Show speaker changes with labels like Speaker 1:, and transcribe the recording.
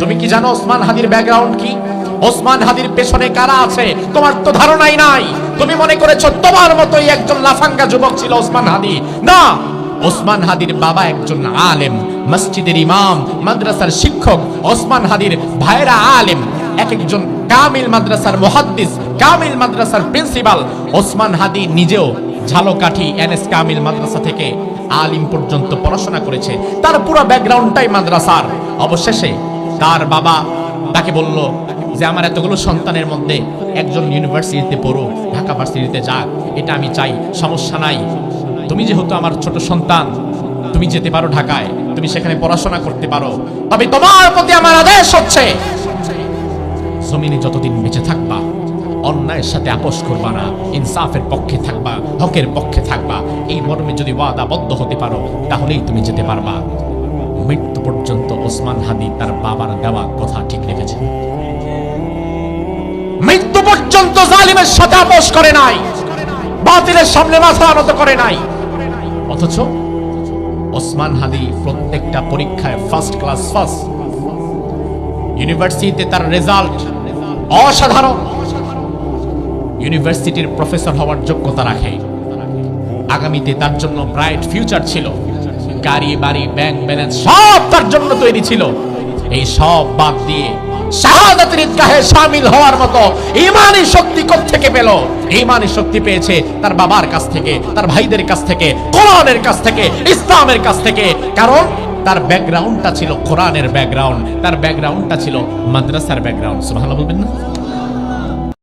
Speaker 1: তুমি কি জানো ওসমান হাদির ব্যাকগ্রাউন্ড কি? ওসমান হাদির পেছনে কারা আছে তোমার তো ধারণাই নাই। তুমি মনে করেছো তোমার মতোই একজন লাফাঙ্গা যুবক ছিল ওসমান হাদি। না, ওসমান হাদির বাবা একজন আলেম, মসজিদের ইমাম, মাদ্রাসার শিক্ষক। ওসমান হাদির ভাইরা আলেম, এক একজন কামিল মাদ্রাসার মুহাদ্দিস, কামিল মাদ্রাসার প্রিন্সিপাল। ওসমান হাদি নিজেও ঝালকাঠি এনএস কামিল মাদ্রাসা থেকে আলিম পর্যন্ত পড়াশোনা করেছে। তার পুরো ব্যাকগ্রাউন্ডটাই মাদ্রাসার। অবশেষে তার বাবা তাকে বলল যে আমার এতগুলো সন্তানের মধ্যে একজন ইউনিভার্সিটিতে পড়ুক, ঢাকা ভার্সিটিতে যাক, এটা আমি চাই, সমস্যা নাই। তুমি যেহেতু আমার ছোট সন্তান, তুমি যেতে পারো ঢাকায়, তুমি সেখানে পড়াশোনা করতে পারো, তবে তোমার প্রতি আমার আদেশ হচ্ছে জমিনে যতদিন বেঁচে থাকবা অন্যায়ের সাথে আপোষ করবা না, ইনসাফের পক্ষে থাকবা, হকের পক্ষে থাকবা। এই মর্মে যদি ওয়াদাবদ্ধ হতে পারো তাহলেই তুমি যেতে পারবা। মৃত্যু পর্যন্ত ওসমান হাদি তার বাবার দেওয়া কথা ঠিক রেখেছেন। মৃত্যু পর্যন্ত জালিমের সাথে আপোষ করে নাই, বাতিলের সামনে মাথা নত করে নাই। অথচ ওসমান হাদি প্রত্যেকটা পরীক্ষায় ফার্স্ট ক্লাস ফার্স্ট। ইউনিভার্সিটিতে তার রেজাল্ট অসাধারণ। ইউনিভার্সিটির প্রফেসর হওয়ার যোগ্যতা রাখে। আগামীতে তার জন্য ব্রাইট ফিউচার ছিল। গাড়ি বাড়ি ব্যাংক ব্যালেন্স সব তার জন্য তৈরি ছিল। এই সব বাদ দিয়ে শাহাদাতের ঈদগাহে শামিল হওয়ার মতো ঈমানি শক্তি কোত্থেকে পেল? ঈমানি শক্তি পেয়েছে তার বাবার কাছ থেকে, তার ভাইদের কাছ থেকে, কোরআনের কাছ থেকে, ইসলামের কাছ থেকে। কারণ তার ব্যাকগ্রাউন্ডটা ছিল কোরআনের ব্যাকগ্রাউন্ড, তার ব্যাকগ্রাউন্ডটা ছিল মাদ্রাসার ব্যাকগ্রাউন্ড। সুবহানাল্লাহ বলবেন না?